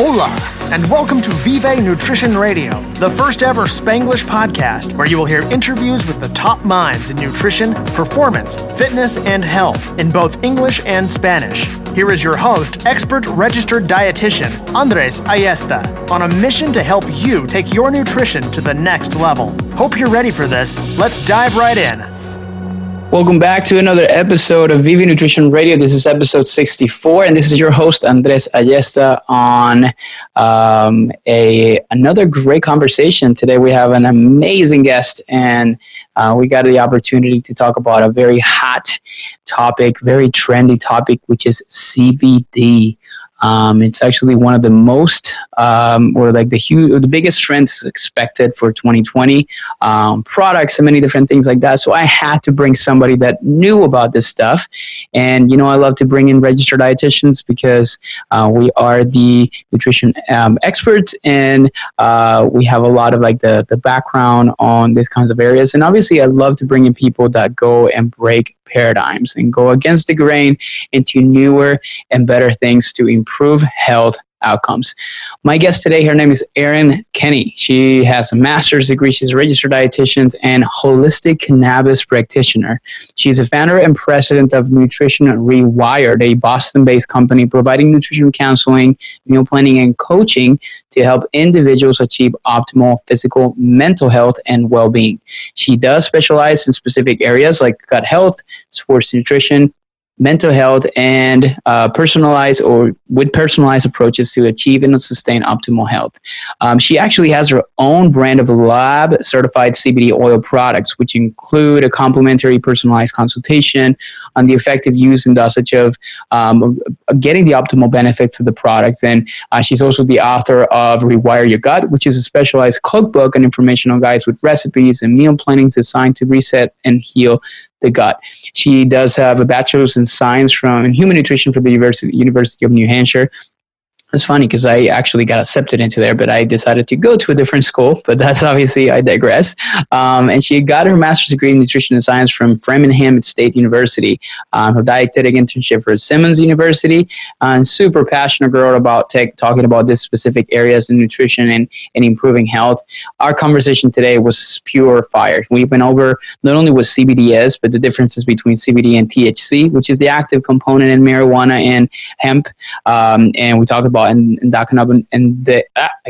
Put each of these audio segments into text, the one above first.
Hola, and welcome to Vive Nutrition Radio, the first ever Spanglish podcast where you will hear interviews with the top minds in nutrition, performance, fitness, and health in both English and Spanish. Here is your host, expert registered dietitian, Andres Ayesta, on a mission to help you take your nutrition to the next level. Hope you're ready for this. Let's dive right in. Welcome back to another episode of Vive Nutrition Radio. This is episode 64, and this is your host, Andres Ayesta, on another great conversation. Today we have an amazing guest, and we got the opportunity to talk about a very hot topic, very trendy topic, which is CBD. It's actually one of the most, the biggest trends expected for 2020, products and many different things like that. So I had to bring somebody that knew about this stuff. And, I love to bring in registered dietitians because we are the nutrition experts, and we have a lot of the background on these kinds of areas. And obviously I love to bring in people that go and break paradigms and go against the grain into newer and better things to improve health outcomes. My guest today, her name is Erin Kenney. She has a master's degree. She's a registered dietitian and holistic cannabis practitioner. She's a founder and president of Nutrition Rewired, a Boston-based company providing nutrition counseling, meal planning, and coaching to help individuals achieve optimal physical, mental health, and well-being. She does specialize in specific areas like gut health, sports nutrition, mental health, and personalized approaches to achieve and sustain optimal health. She actually has her own brand of lab-certified CBD oil products, which include a complimentary personalized consultation on the effective use and dosage of getting the optimal benefits of the products. And she's also the author of Rewire Your Gut, which is a specialized cookbook and informational guides with recipes and meal plannings designed to reset and heal the gut. She does have a bachelor's in science in human nutrition from the University of New Hampshire. It's funny because I actually got accepted into there, but I decided to go to a different school, but that's obviously, I digress. And she got her master's degree in nutrition and science from Framingham State University, her dietetic internship for Simmons University, and super passionate girl about talking about this specific areas in nutrition and improving health. Our conversation today was pure fire. We went over not only what CBD is, but the differences between CBD and THC, which is the active component in marijuana and hemp. And we talked about I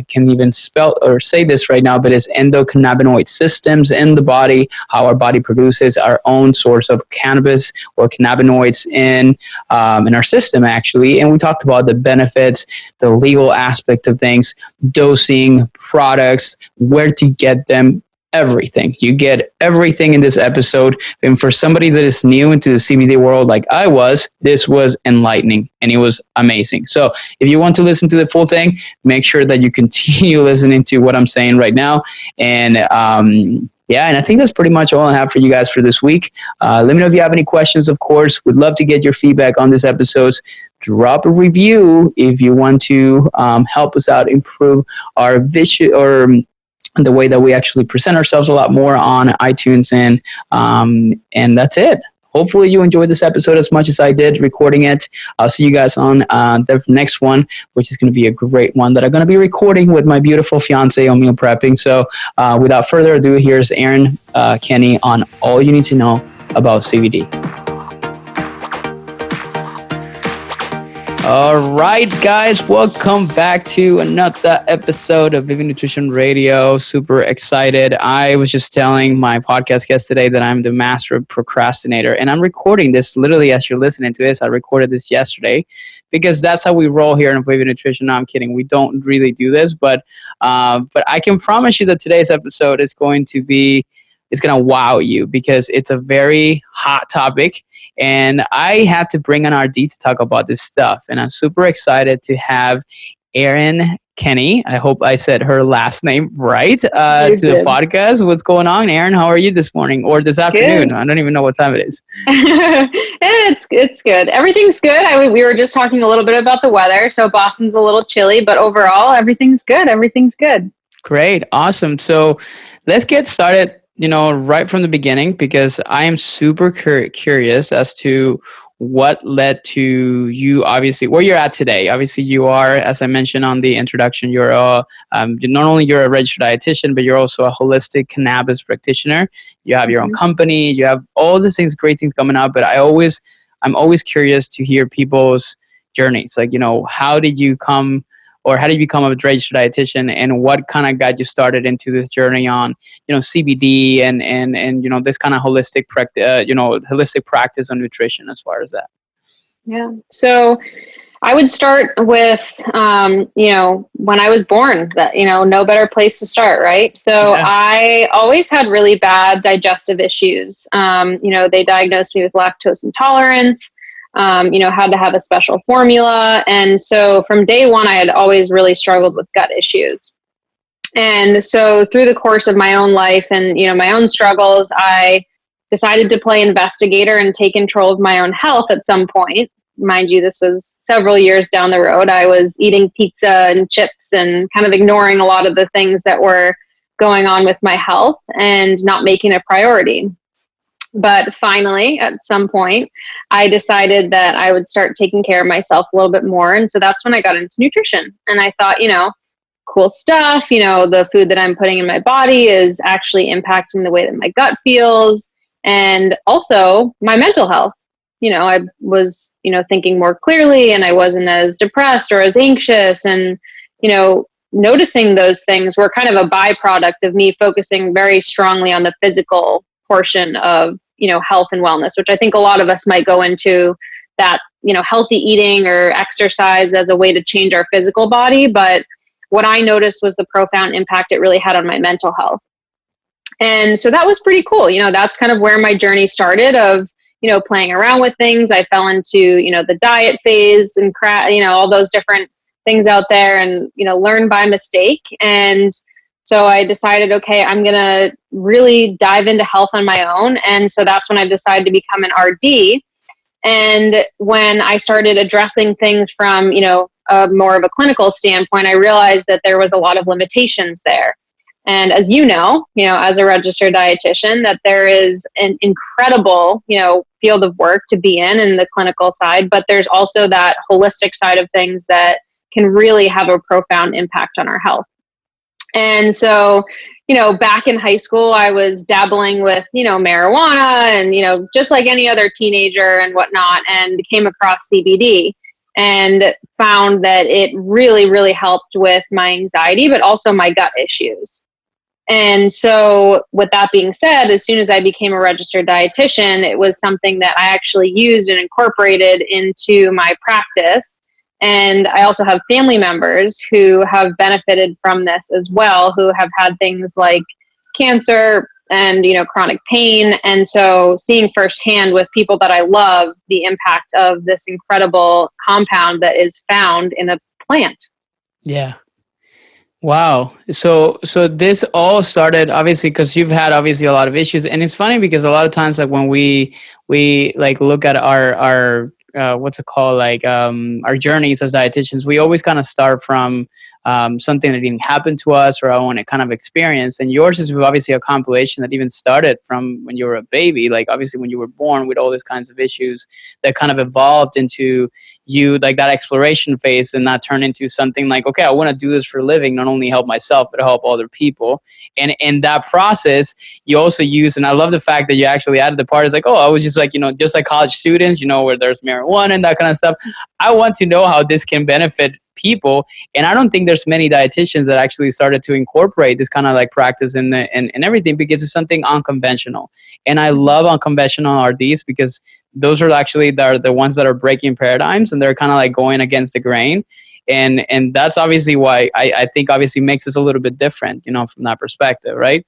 can't even spell or say this right now, but it's endocannabinoid systems in the body, how our body produces our own source of cannabis or cannabinoids in our system, actually. And we talked about the benefits, the legal aspect of things, dosing, products, where to get them. Everything. You get everything in this episode. And for somebody that is new into the CBD world like I was, this was enlightening and it was amazing. So if you want to listen to the full thing, make sure that you continue listening to what I'm saying right now. And and I think that's pretty much all I have for you guys for this week. Let me know if you have any questions, of course. We'd love to get your feedback on this episode. Drop a review if you want to help us out, improve our vision or the way that we actually present ourselves a lot more on iTunes, and that's it. Hopefully you enjoyed this episode as much as I did recording it. I'll see you guys on the next one, which is going to be a great one that I'm going to be recording with my beautiful fiance on meal prepping. So without further ado, here's Erin Kenney on all you need to know about CBD. All right, guys, welcome back to another episode of Vive Nutrition Radio. Super excited. I was just telling my podcast guest today that I'm the master procrastinator, and I'm recording this literally as you're listening to this. I recorded this yesterday because that's how we roll here in Vive Nutrition. No, I'm kidding. We don't really do this, but I can promise you that today's episode is going to wow you because it's a very hot topic. And I had to bring on RD to talk about this stuff. And I'm super excited to have Erin Kenney. I hope I said her last name right to the podcast. What's going on, Erin? How are you this morning or this afternoon? Good. I don't even know what time it is. It's good. Everything's good. We were just talking a little bit about the weather. So Boston's a little chilly, but overall, everything's good. Everything's good. Great. Awesome. So let's get started right from the beginning, because I am super curious as to what led to you, obviously, where you're at today. Obviously, you are, as I mentioned on the introduction, you're not only you're a registered dietitian, but you're also a holistic cannabis practitioner. You have your own company. You have all these things, great things coming up. But I'm always curious to hear people's journeys. Like, how did you come, or how did you become a registered dietitian, and what kind of got you started into this journey on, CBD and this kind of holistic practice on nutrition as far as that? Yeah. So I would start with, when I was born, that, no better place to start, right? So Yeah. I always had really bad digestive issues. They diagnosed me with lactose intolerance, had to have a special formula. And so from day one, I had always really struggled with gut issues. And so through the course of my own life and, my own struggles, I decided to play investigator and take control of my own health at some point. Mind you, this was several years down the road. I was eating pizza and chips and kind of ignoring a lot of the things that were going on with my health and not making a priority. But finally, at some point, I decided that I would start taking care of myself a little bit more. And so that's when I got into nutrition. And I thought, cool stuff. The food that I'm putting in my body is actually impacting the way that my gut feels and also my mental health. I was, thinking more clearly, and I wasn't as depressed or as anxious. And, noticing those things were kind of a byproduct of me focusing very strongly on the physical portion of, health and wellness, which I think a lot of us might go into that, healthy eating or exercise as a way to change our physical body. But what I noticed was the profound impact it really had on my mental health. And so that was pretty cool. That's kind of where my journey started of, playing around with things. I fell into, the diet phase and all those different things out there and, learn by mistake. And so I decided, okay, I'm going to really dive into health on my own. And so that's when I decided to become an RD. And when I started addressing things from, more of a clinical standpoint, I realized that there was a lot of limitations there. And as as a registered dietitian, that there is an incredible, field of work to be in the clinical side, but there's also that holistic side of things that can really have a profound impact on our health. And so, back in high school, I was dabbling with, marijuana and, just like any other teenager and whatnot, and came across CBD and found that it really, really helped with my anxiety, but also my gut issues. And so with that being said, as soon as I became a registered dietitian, it was something that I actually used and incorporated into my practice. And I also have family members who have benefited from this as well, who have had things like cancer and, chronic pain. And so seeing firsthand with people that I love the impact of this incredible compound that is found in a plant. Yeah. Wow. So this all started obviously because you've had obviously a lot of issues, and it's funny because a lot of times like when we like look at our what's it called, like our journeys as dietitians, we always kind of start from something that didn't happen to us or our own kind of experience. And yours is obviously a compilation that even started from when you were a baby, like obviously when you were born with all these kinds of issues that kind of evolved into you, like that exploration phase, and that turned into something like, okay, I want to do this for a living, not only help myself, but help other people. And in that process, you also use, and I love the fact that you actually added the part, is like, oh, I was just like, just like college students, where there's marijuana and that kind of stuff. I want to know how this can benefit people. And I don't think there's many dietitians that actually started to incorporate this kind of like practice in everything, because it's something unconventional. And I love unconventional RDs because those are actually the ones that are breaking paradigms, and they're kind of like going against the grain. And that's obviously why I think obviously makes us a little bit different, from that perspective, right?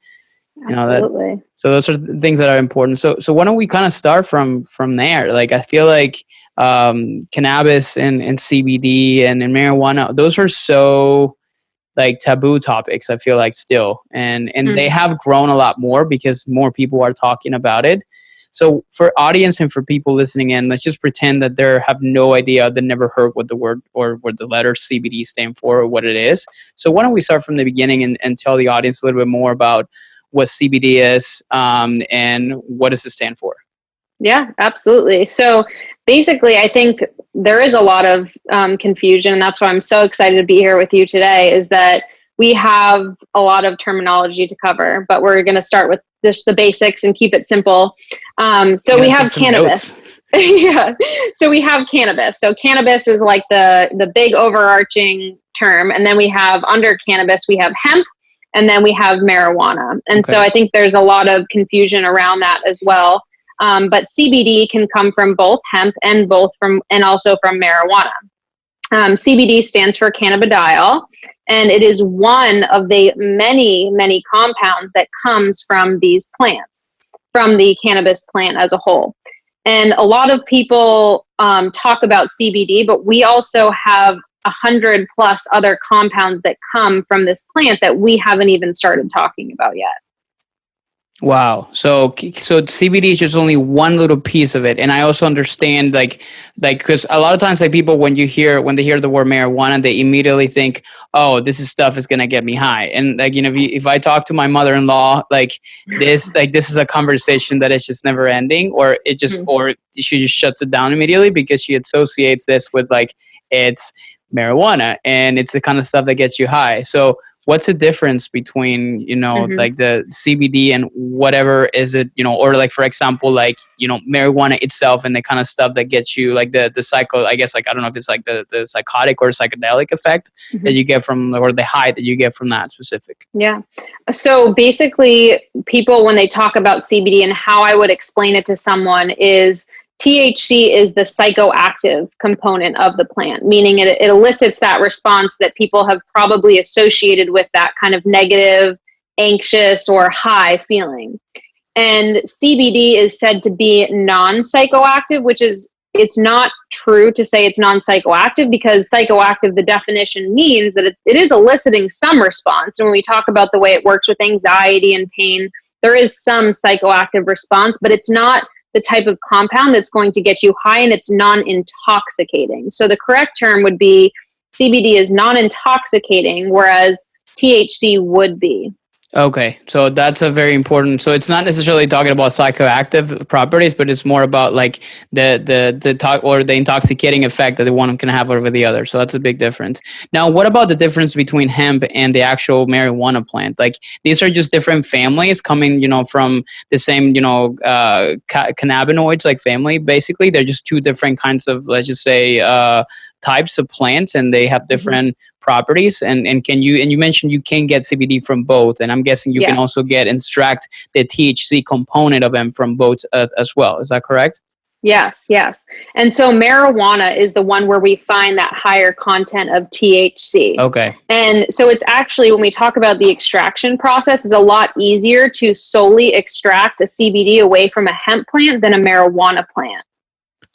Absolutely. So those are the things that are important. So why don't we kind of start from there? Like, I feel like cannabis and CBD and marijuana, those are so like taboo topics, I feel like still. And they have grown a lot more because more people are talking about it. So for audience and for people listening in, let's just pretend that they have no idea, they never heard what the word or what the letter CBD stand for or what it is. So why don't we start from the beginning and tell the audience a little bit more about what CBD is and what does it stand for? Yeah, absolutely. So basically, I think there is a lot of confusion, and that's why I'm so excited to be here with you today, is that we have a lot of terminology to cover, but we're going to start with just the basics and keep it simple. So we have cannabis. Yeah. So we have cannabis. So cannabis is like the big overarching term. And then we have under cannabis, we have hemp, and then we have marijuana. And so I think there's a lot of confusion around that as well. But CBD can come from both hemp and also from marijuana. CBD stands for cannabidiol, and it is one of the many, many compounds that comes from these plants, from the cannabis plant as a whole. And a lot of people talk about CBD, but we also have 100 plus other compounds that come from this plant that we haven't even started talking about yet. Wow. So CBD is just only one little piece of it. And I also understand because a lot of times people, when they hear the word marijuana, they immediately think, oh, this stuff is going to get me high. And if I talk to my mother-in-law, this is a conversation that is just never ending, or or she just shuts it down immediately because she associates this with it's marijuana and it's the kind of stuff that gets you high. So what's the difference between, the CBD and whatever is it, or for example, marijuana itself and the kind of stuff that gets you the psycho, I guess, I don't know if it's the psychotic or psychedelic effect that you get from, or the high that you get from that specific. Yeah. So basically people, when they talk about CBD and how I would explain it to someone is THC is the psychoactive component of the plant, meaning it elicits that response that people have probably associated with that kind of negative, anxious, or high feeling. And CBD is said to be non-psychoactive, which is, it's not true to say it's non-psychoactive, because psychoactive, the definition means that it is eliciting some response. And when we talk about the way it works with anxiety and pain, there is some psychoactive response, but it's not the type of compound that's going to get you high, and it's non-intoxicating. So the correct term would be CBD is non-intoxicating, whereas THC would be. Okay, so that's a very important. So it's not necessarily talking about psychoactive properties, but it's more about the talk or the intoxicating effect that the one can have over the other. So that's a big difference. Now, what about the difference between hemp and the actual marijuana plant? These are just different families coming, from the same, cannabinoids family. Basically, they're just two different kinds of, let's just say, types of plants, and they have different properties. And you mentioned you can get CBD from both, and I'm guessing you can also extract the THC component of them from both as well. Is that correct? Yes. And so marijuana is the one where we find that higher content of THC. Okay. And so it's actually, when we talk about the extraction process, is a lot easier to solely extract a CBD away from a hemp plant than a marijuana plant.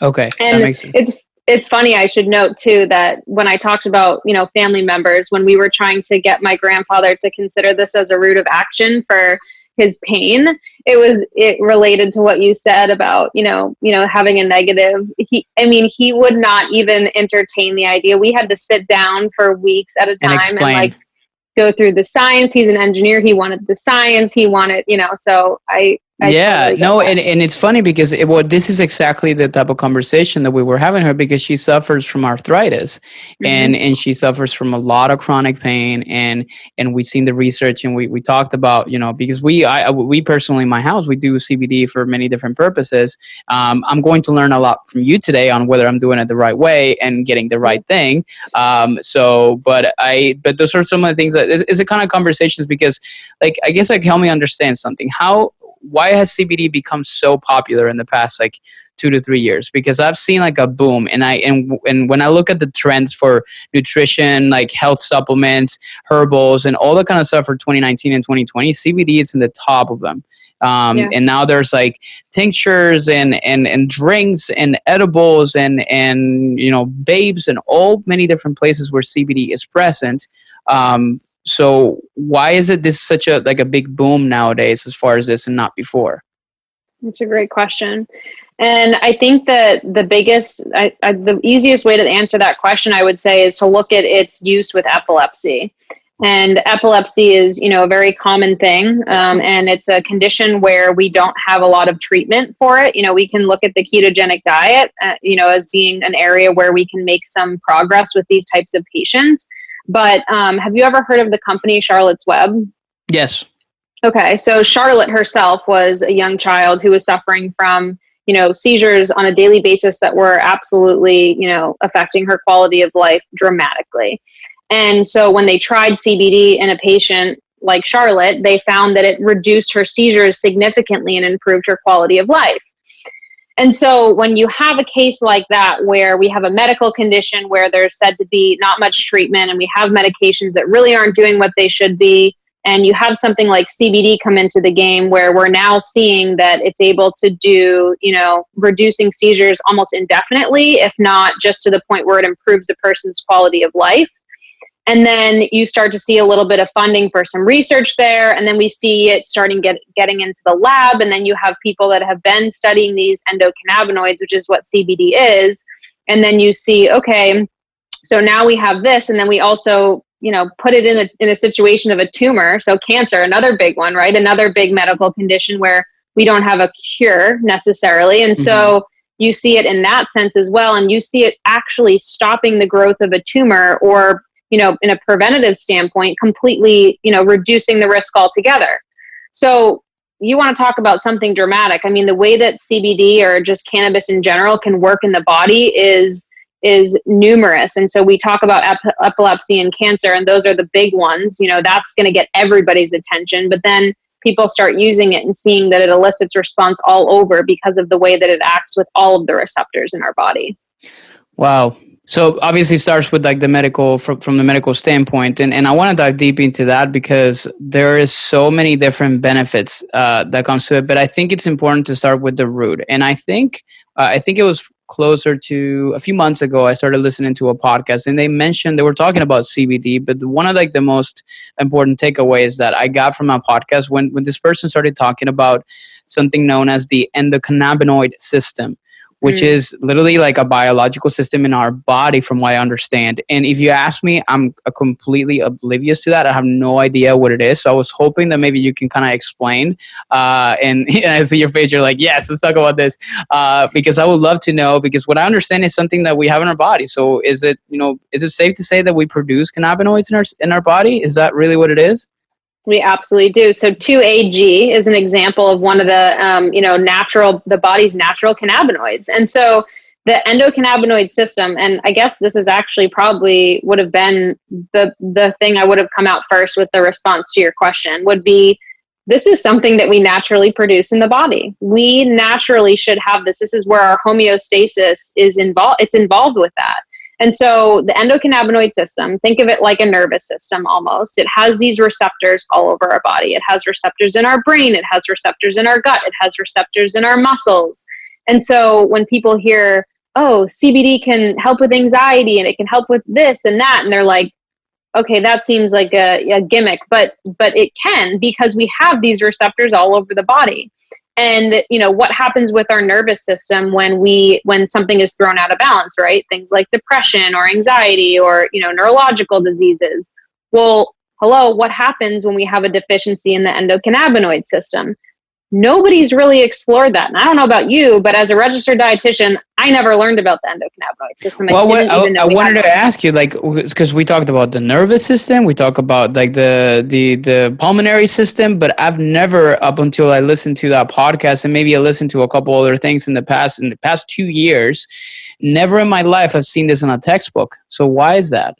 Okay. And that makes sense. It's funny, I should note too, that when I talked about, family members, when we were trying to get my grandfather to consider this as a route of action for his pain, it related to what you said about, having a negative. He would not even entertain the idea. We had to sit down for weeks at a time and go through the science. He's an engineer. He wanted the science. He wanted, so I totally and it's funny because this is exactly the type of conversation that we were having her, because she suffers from arthritis and she suffers from a lot of chronic pain, and we've seen the research, and we talked about, because we personally in my house, we do CBD for many different purposes. I'm going to learn a lot from you today on whether I'm doing it the right way and getting the right thing. But those are some of the things that is the kind of conversations, because I guess help me understand something. Why has CBD become so popular in the past 2 to 3 years? Because I've seen a boom, and when I look at the trends for nutrition, health supplements, herbals, and all that kind of stuff for 2019 and 2020, CBD is in the top of them. And now there's tinctures and drinks and edibles and babes and all many different places where CBD is present. So why is this such a big boom nowadays as far as this and not before? That's a great question. And I think that the easiest way to answer that question, I would say, is to look at its use with epilepsy. And epilepsy is, a very common thing. And it's a condition where we don't have a lot of treatment for it. We can look at the ketogenic diet, as being an area where we can make some progress with these types of patients. But have you ever heard of the company Charlotte's Web? Yes. Okay. So Charlotte herself was a young child who was suffering from, seizures on a daily basis that were absolutely, affecting her quality of life dramatically. And so when they tried CBD in a patient like Charlotte, they found that it reduced her seizures significantly and improved her quality of life. And so when you have a case like that, where we have a medical condition where there's said to be not much treatment and we have medications that really aren't doing what they should be, and you have something like CBD come into the game where we're now seeing that it's able to do, reducing seizures almost indefinitely, if not just to the point where it improves the person's quality of life. And then you start to see a little bit of funding for some research there. And then we see it starting getting into the lab. And then you have people that have been studying these endocannabinoids, which is what CBD is. And then you see, okay, so now we have this. And then we also, put it in a situation of a tumor. So cancer, another big one, right? Another big medical condition where we don't have a cure necessarily. And so you see it in that sense as well. And you see it actually stopping the growth of a tumor, or in a preventative standpoint, completely, reducing the risk altogether. So you want to talk about something dramatic. I mean, the way that CBD or just cannabis in general can work in the body is numerous. And so we talk about epilepsy and cancer, and those are the big ones. That's going to get everybody's attention. But then people start using it and seeing that it elicits response all over because of the way that it acts with all of the receptors in our body. Wow. So obviously it starts with like the medical, from the medical standpoint. And I want to dive deep into that because there is so many different benefits that comes to it. But I think it's important to start with the root. And I think it was closer to a few months ago, I started listening to a podcast and they were talking about CBD. But one of like the most important takeaways that I got from our podcast when this person started talking about something known as the endocannabinoid system, which is literally like a biological system in our body, from what I understand. And if you ask me, I'm completely oblivious to that. I have no idea what it is. So I was hoping that maybe you can kind of explain. And I see your face, you're like, yes, let's talk about this. Because I would love to know, because what I understand is something that we have in our body. So is it safe to say that we produce cannabinoids in our body? Is that really what it is? We absolutely do. So 2-AG is an example of one of the, the body's natural cannabinoids. And so the endocannabinoid system, and I guess this is actually probably would have been the thing I would have come out first with the response to your question, would be, this is something that we naturally produce in the body. We naturally should have this. This is where our homeostasis is involved. It's involved with that. And so the endocannabinoid system, think of it like a nervous system almost. It has these receptors all over our body. It has receptors in our brain. It has receptors in our gut. It has receptors in our muscles. And so when people hear, oh, CBD can help with anxiety and it can help with this and that, and they're like, okay, that seems like a gimmick, but it can, because we have these receptors all over the body. And, what happens with our nervous system when something is thrown out of balance, right? Things like depression or anxiety or, neurological diseases. Well, hello, what happens when we have a deficiency in the endocannabinoid system? Nobody's really explored that. And I don't know about you, but as a registered dietitian, I never learned about the endocannabinoid system. Well, I wanted to ask you, like, because we talked about the nervous system, we talk about like the pulmonary system, but I've never, up until I listened to that podcast, and maybe I listened to a couple other things in the past 2 years, never in my life I've seen this in a textbook. So why is that?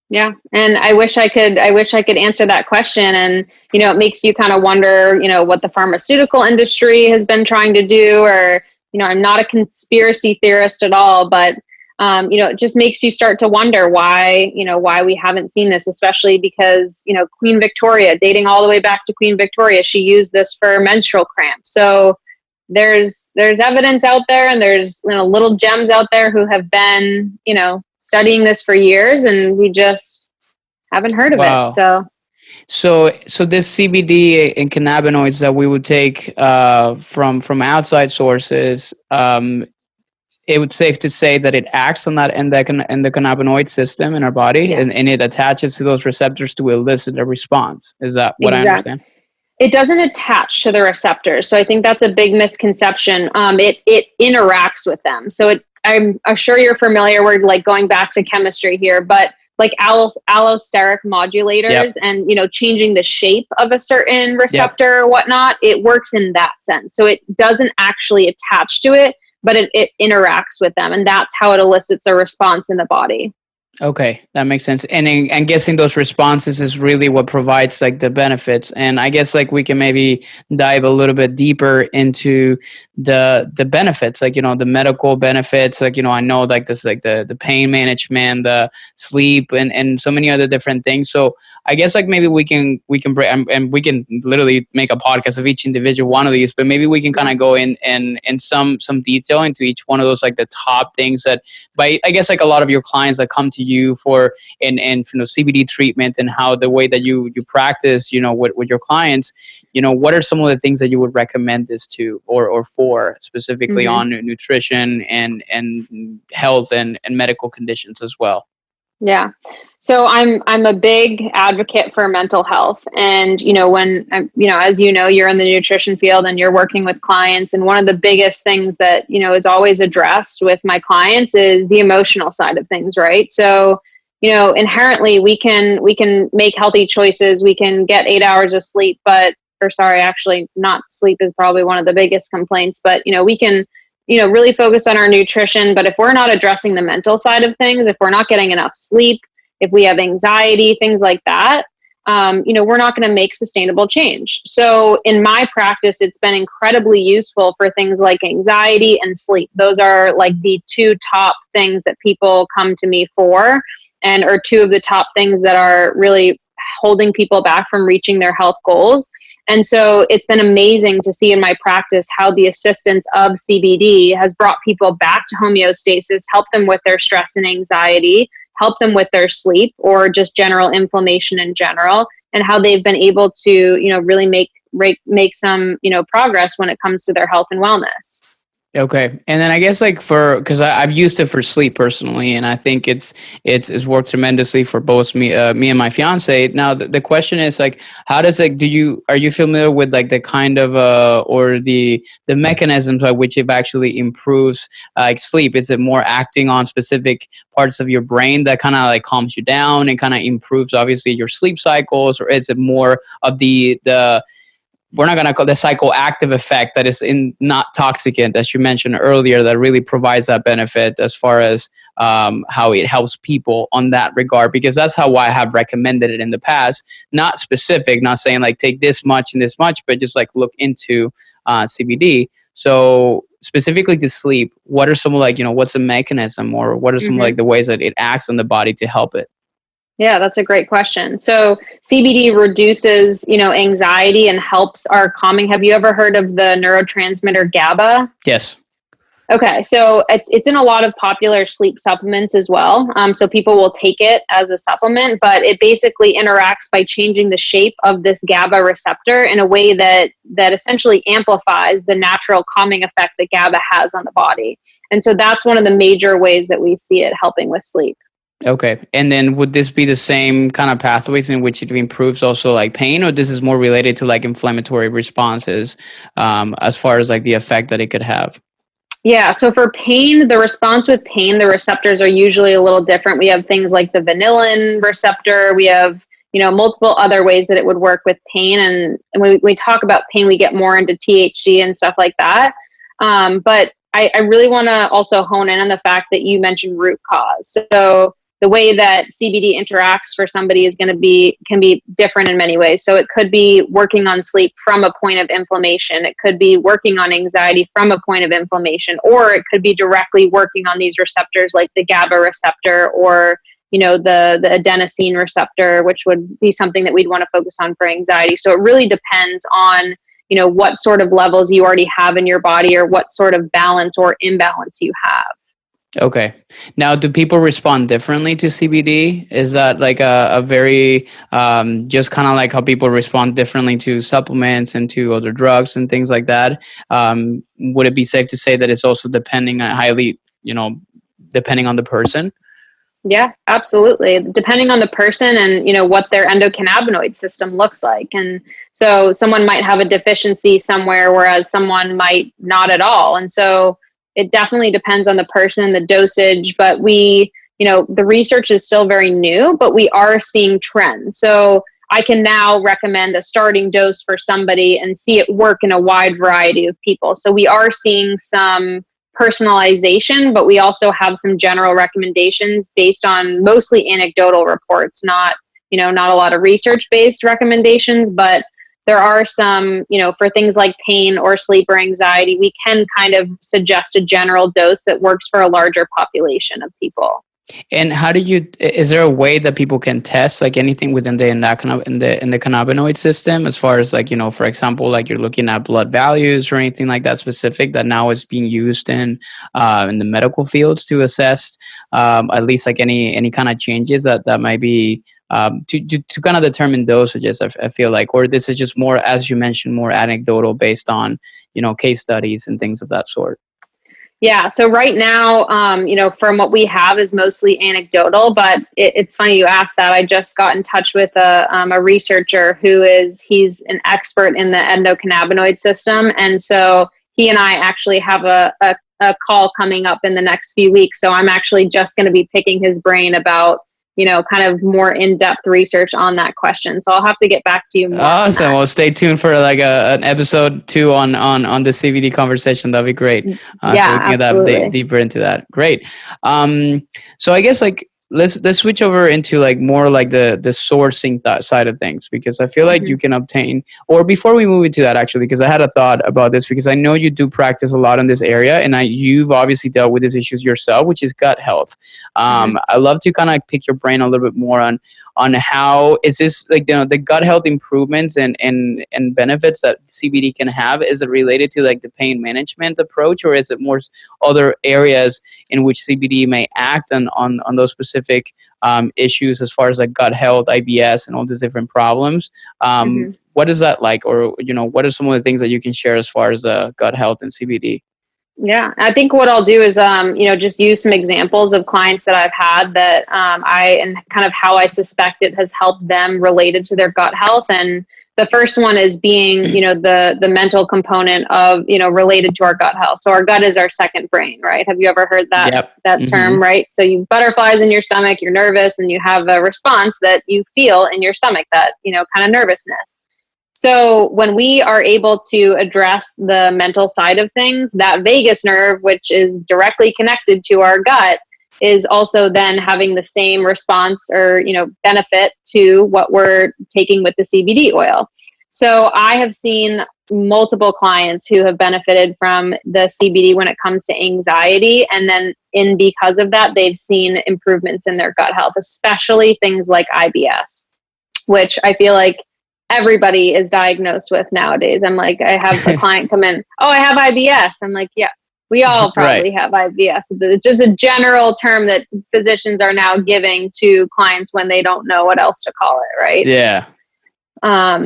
Yeah. And I wish I could answer that question. And, it makes you kind of wonder, what the pharmaceutical industry has been trying to do, or, I'm not a conspiracy theorist at all, but, it just makes you start to wonder why we haven't seen this, especially because, Queen Victoria, dating all the way back to Queen Victoria, she used this for menstrual cramps. So there's evidence out there, and there's, little gems out there who have been, studying this for years, and we just haven't heard of it. So this CBD and cannabinoids that we would take from outside sources, it would safe to say that it acts on that endocannabinoid system in our body, Yes. and it attaches to those receptors to elicit a response. Is that what I understand? It doesn't attach to the receptors. So I think that's a big misconception. It interacts with them. So I'm sure you're familiar. We're like going back to chemistry here, but like allosteric modulators and, changing the shape of a certain receptor or whatnot, it works in that sense. So it doesn't actually attach to it, but it interacts with them. And that's how it elicits a response in the body. Okay, that makes sense. And I'm guessing those responses is really what provides like the benefits. And I guess like we can maybe dive a little bit deeper into the benefits, like, the medical benefits, like, I know like this, like the pain management, the sleep, and so many other different things. So I guess like maybe we can break, and we can literally make a podcast of each individual one of these, but maybe we can kind of go in some detail into each one of those, like the top things that, by I guess like a lot of your clients that come to you for and CBD treatment, and how the way that you practice with your clients, what are some of the things that you would recommend this to or for specifically on nutrition and health and medical conditions as well? Yeah. So I'm a big advocate for mental health. And, when, as you're in the nutrition field and you're working with clients. And one of the biggest things that, is always addressed with my clients is the emotional side of things, right? So, inherently we can make healthy choices. We can get 8 hours of sleep, actually not sleep is probably one of the biggest complaints, but, we can really focus on our nutrition. But if we're not addressing the mental side of things, if we're not getting enough sleep, if we have anxiety, things like that, we're not going to make sustainable change. So in my practice, it's been incredibly useful for things like anxiety and sleep. Those are like the two top things that people come to me for, and are two of the top things that are really holding people back from reaching their health goals. And so it's been amazing to see in my practice how the assistance of CBD has brought people back to homeostasis, helped them with their stress and anxiety, helped them with their sleep or just general inflammation in general, and how they've been able to, really make some, progress when it comes to their health and wellness. Okay. And then I guess like because I've used it for sleep personally, and I think it's worked tremendously for both me and my fiance. Now the question is like, how does like, are you familiar with like the kind of or the mechanisms by which it actually improves like sleep? Is it more acting on specific parts of your brain that kind of like calms you down and kind of improves obviously your sleep cycles, or is it more of the we're not going to call the psychoactive effect that is not toxicant, as you mentioned earlier, that really provides that benefit as far as how it helps people on that regard? Because that's how I have recommended it in the past. Not specific, not saying like take this much and this much, but just like look into CBD. So specifically to sleep, what are some like, what's the mechanism, or what are some like the ways that it acts on the body to help it? Yeah, that's a great question. So CBD reduces, anxiety and helps our calming. Have you ever heard of the neurotransmitter GABA? Yes. Okay, so it's in a lot of popular sleep supplements as well. So people will take it as a supplement, but it basically interacts by changing the shape of this GABA receptor in a way that essentially amplifies the natural calming effect that GABA has on the body. And so that's one of the major ways that we see it helping with sleep. Okay. And then would this be the same kind of pathways in which it improves also like pain, or this is more related to like inflammatory responses as far as like the effect that it could have? Yeah. So for pain, the response with pain, the receptors are usually a little different. We have things like the vanillin receptor. We have, multiple other ways that it would work with pain. And when we talk about pain, we get more into THC and stuff like that. But I really want to also hone in on the fact that you mentioned root cause. So the way that CBD interacts for somebody can be different in many ways. So it could be working on sleep from a point of inflammation. It could be working on anxiety from a point of inflammation, or it could be directly working on these receptors like the GABA receptor or, the adenosine receptor, which would be something that we'd want to focus on for anxiety. So it really depends on, what sort of levels you already have in your body or what sort of balance or imbalance you have. Okay. Now, do people respond differently to CBD? Is that like a very, just kind of like how people respond differently to supplements and to other drugs and things like that? Would it be safe to say that it's also depending on highly depending on the person? Yeah, absolutely. Depending on the person and, what their endocannabinoid system looks like. And so someone might have a deficiency somewhere, whereas someone might not at all. And so it definitely depends on the person and the dosage, but the research is still very new, but we are seeing trends. So I can now recommend a starting dose for somebody and see it work in a wide variety of people. So we are seeing some personalization, but we also have some general recommendations based on mostly anecdotal reports, not a lot of research-based recommendations, but there are some, for things like pain or sleep or anxiety, we can kind of suggest a general dose that works for a larger population of people. And is there a way that people can test like anything within the endocannabinoid system, as far as like, for example, like you're looking at blood values or anything like that specific that now is being used in the medical fields to assess at least like any kind of changes that might be to kind of determine dosages, I feel like, or this is just more, as you mentioned, more anecdotal based on, case studies and things of that sort? Yeah. So right now, from what we have is mostly anecdotal, but it's funny you asked that. I just got in touch with a researcher he's an expert in the endocannabinoid system. And so he and I actually have a call coming up in the next few weeks. So I'm actually just going to be picking his brain about, kind of more in-depth research on that question. So I'll have to get back to you more. Awesome. Well, stay tuned for like an episode 2 on the CBD conversation. That'd be great. Yeah, so we can absolutely. get deeper into that. Great. So I guess like let's switch over into like more like the sourcing side of things, because I feel like you can obtain, or before we move into that actually, because I had a thought about this, because I know you do practice a lot in this area, and you've obviously dealt with these issues yourself, which is gut health. I love to kind of pick your brain a little bit more on how is this like, the gut health improvements and benefits that CBD can have. Is it related to like the pain management approach, or is it more other areas in which CBD may act on those specific issues as far as like gut health, IBS, and all these different problems? What is that like, or what are some of the things that you can share as far as gut health and CBD? Yeah, I think what I'll do is, just use some examples of clients that I've had that and kind of how I suspect it has helped them related to their gut health. And the first one is being, the mental component of, related to our gut health. So our gut is our second brain, right? Have you ever heard that term, right? So you butterflies in your stomach, you're nervous, and you have a response that you feel in your stomach, that, kind of nervousness. So when we are able to address the mental side of things, that vagus nerve, which is directly connected to our gut, is also then having the same response or, benefit to what we're taking with the CBD oil. So I have seen multiple clients who have benefited from the CBD when it comes to anxiety. And then because of that, they've seen improvements in their gut health, especially things like IBS, which I feel like everybody is diagnosed with nowadays. I'm like, I have a client come in, oh, I have IBS. I'm like, yeah, we all probably have IBS. It's just a general term that physicians are now giving to clients when they don't know what else to call it, right? Yeah.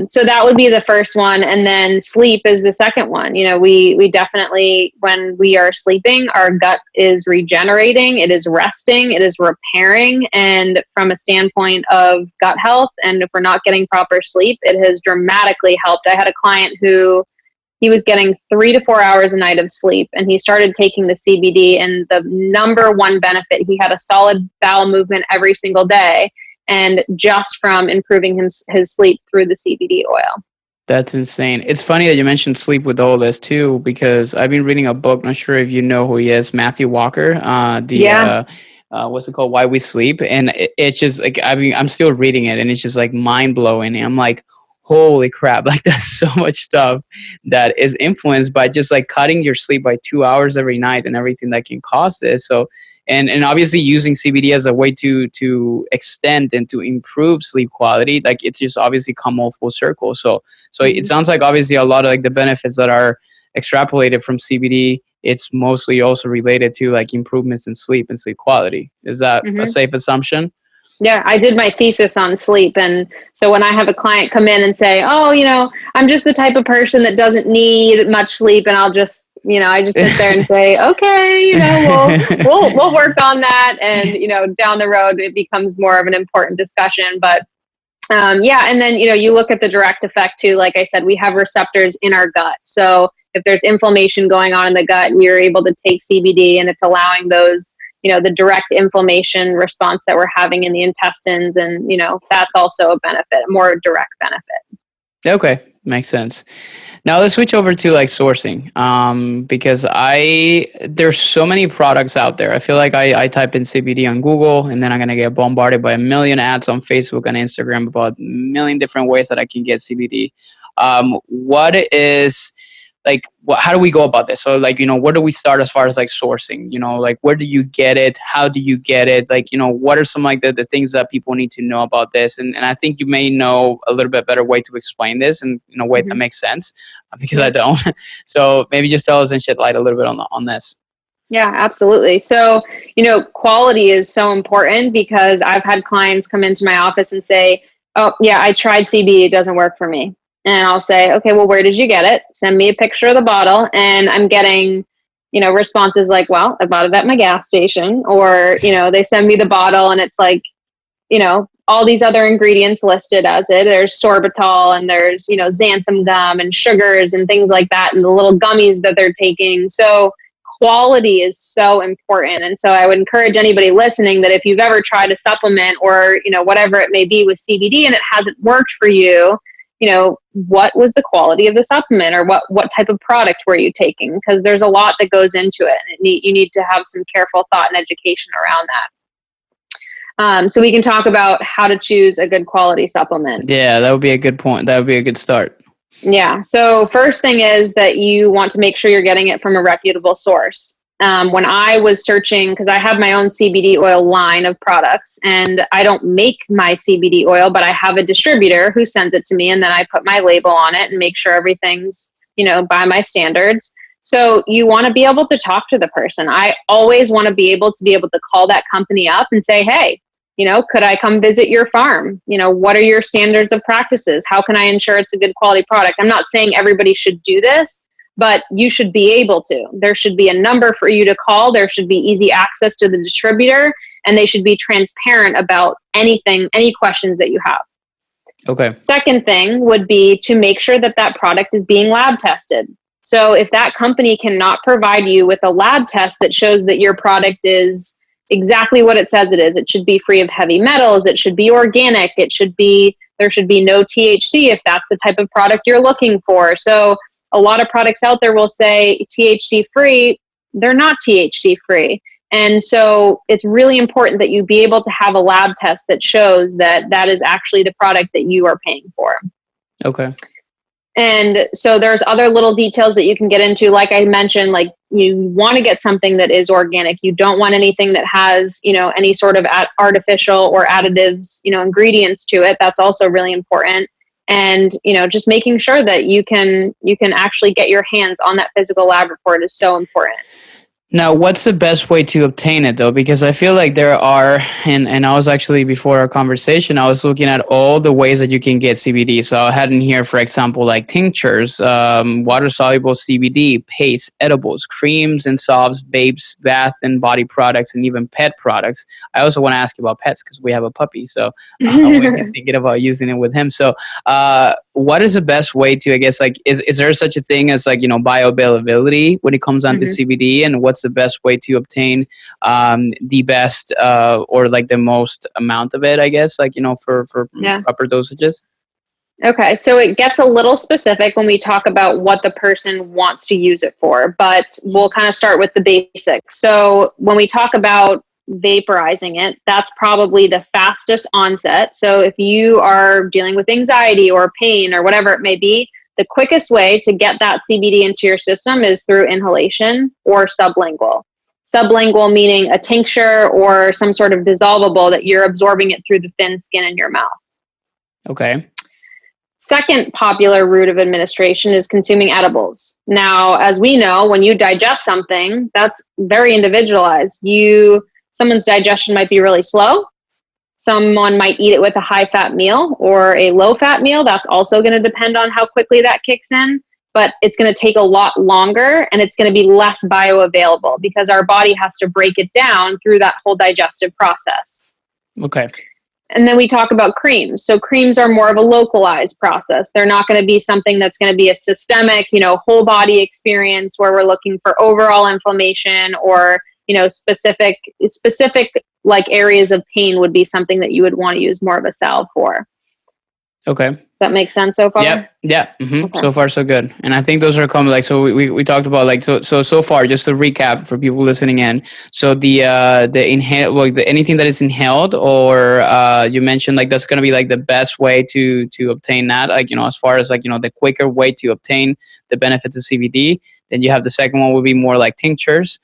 So that would be the first one. And then sleep is the second one. We definitely, when we are sleeping, our gut is regenerating, it is resting, it is repairing. And from a standpoint of gut health, and if we're not getting proper sleep, it has dramatically helped. I had a client who he was getting 3 to 4 hours a night of sleep, and he started taking the CBD, and the number one benefit, he had a solid bowel movement every single day, and just from improving his sleep through the CBD oil. That's insane. It's funny that you mentioned sleep with all this too, because I've been reading a book, not sure if you know who he is, Matthew Walker, what's it called? Why We Sleep. And it's just like, I'm still reading it, and it's just like mind blowing. I'm like, holy crap, like that's so much stuff that is influenced by just like cutting your sleep by 2 hours every night and everything that can cause this. So, and obviously using CBD as a way to extend and to improve sleep quality, like it's just obviously come all full circle. So it sounds like obviously a lot of like the benefits that are extrapolated from CBD, it's mostly also related to like improvements in sleep and sleep quality. Is that a safe assumption? Yeah, I did my thesis on sleep. And so when I have a client come in and say, oh, I'm just the type of person that doesn't need much sleep, and I'll just, I just sit there and say, okay, we'll work on that. And, down the road, it becomes more of an important discussion. But and then, you look at the direct effect too. Like I said, we have receptors in our gut. So if there's inflammation going on in the gut and you're able to take CBD and it's allowing those, the direct inflammation response that we're having in the intestines. And, that's also a benefit, a more direct benefit. Okay. Makes sense. Now let's switch over to like sourcing, because there's so many products out there. I feel like I type in CBD on Google and then I'm going to get bombarded by a million ads on Facebook and Instagram about a million different ways that I can get CBD. How do we go about this? So like, where do we start as far as like sourcing, like where do you get it? How do you get it? Like, what are some like the things that people need to know about this? And I think you may know a little bit better way to explain this in a way that makes sense, because I don't. So maybe just tell us and shed light a little bit on this. Yeah, absolutely. So, quality is so important because I've had clients come into my office and say, oh yeah, I tried CBD, it doesn't work for me. And I'll say, okay, well, where did you get it? Send me a picture of the bottle. And I'm getting, responses like, well, I bought it at my gas station. Or, they send me the bottle and it's like, all these other ingredients listed as it. There's sorbitol and there's, xanthan gum and sugars and things like that. And the little gummies that they're taking. So quality is so important. And so I would encourage anybody listening that if you've ever tried a supplement or, whatever it may be with CBD and it hasn't worked for you, what was the quality of the supplement or what type of product were you taking? Because there's a lot that goes into it. And you need to have some careful thought and education around that. So we can talk about how to choose a good quality supplement. Yeah, that would be a good point. That would be a good start. Yeah. So first thing is that you want to make sure you're getting it from a reputable source. When I was searching, because I have my own CBD oil line of products and I don't make my CBD oil, but I have a distributor who sends it to me and then I put my label on it and make sure everything's, by my standards. So you want to be able to talk to the person. I always want to be able to call that company up and say, hey, could I come visit your farm? What are your standards of practices? How can I ensure it's a good quality product? I'm not saying everybody should do this, but you should be able to. There should be a number for you to call. There should be easy access to the distributor, and they should be transparent about anything, any questions that you have. Okay. Second thing would be to make sure that that product is being lab tested. So if that company cannot provide you with a lab test that shows that your product is exactly what it says it is, it should be free of heavy metals, it should be organic, there should be no THC if that's the type of product you're looking for. So a lot of products out there will say THC free, they're not THC free. And so it's really important that you be able to have a lab test that shows that that is actually the product that you are paying for. Okay. And so there's other little details that you can get into. Like I mentioned, like you want to get something that is organic. You don't want anything that has, any sort of artificial or additives, ingredients to it. That's also really important. And, just making sure that you can actually get your hands on that physical lab report is so important. Now, what's the best way to obtain it, though? Because I feel like there are, and I was actually, before our conversation, I was looking at all the ways that you can get CBD. So I had in here, for example, like tinctures, water-soluble CBD, paste, edibles, creams and salves, vapes, bath and body products, and even pet products. I also want to ask you about pets because we have a puppy. So I'm thinking about using it with him. So what is the best way to, I guess, like, is there such a thing as like, bioavailability when it comes down to CBD, and what's the best way to obtain the best or like the most amount of it, I guess, like, for proper dosages? Okay, so it gets a little specific when we talk about what the person wants to use it for, but we'll kind of start with the basics. So when we talk about vaporizing it, that's probably the fastest onset. So if you are dealing with anxiety or pain or whatever it may be, the quickest way to get that CBD into your system is through inhalation or sublingual. Sublingual meaning a tincture or some sort of dissolvable that you're absorbing it through the thin skin in your mouth. Okay. Second popular route of administration is consuming edibles. Now, as we know, when you digest something, that's very individualized. Someone's digestion might be really slow. Someone might eat it with a high-fat meal or a low-fat meal. That's also going to depend on how quickly that kicks in. but it's going to take a lot longer and it's going to be less bioavailable because our body has to break it down through that whole digestive process. Okay. And then we talk about creams. So creams are more of a localized process. They're not going to be something that's going to be a systemic, whole body experience where we're looking for overall inflammation or, specific like areas of pain would be something that you would want to use more of a salve for. Okay. Does that make sense so far? Yep. Yeah. Mm-hmm. Okay. So far, so good. And I think those are common. Like, so we talked about like, so far, just to recap for people listening in. So the inhale, like anything that is inhaled or, you mentioned like, that's going to be like the best way to obtain that. Like, as far as like, the quicker way to obtain the benefits of CBD. Then you have the second one would be more like tinctures,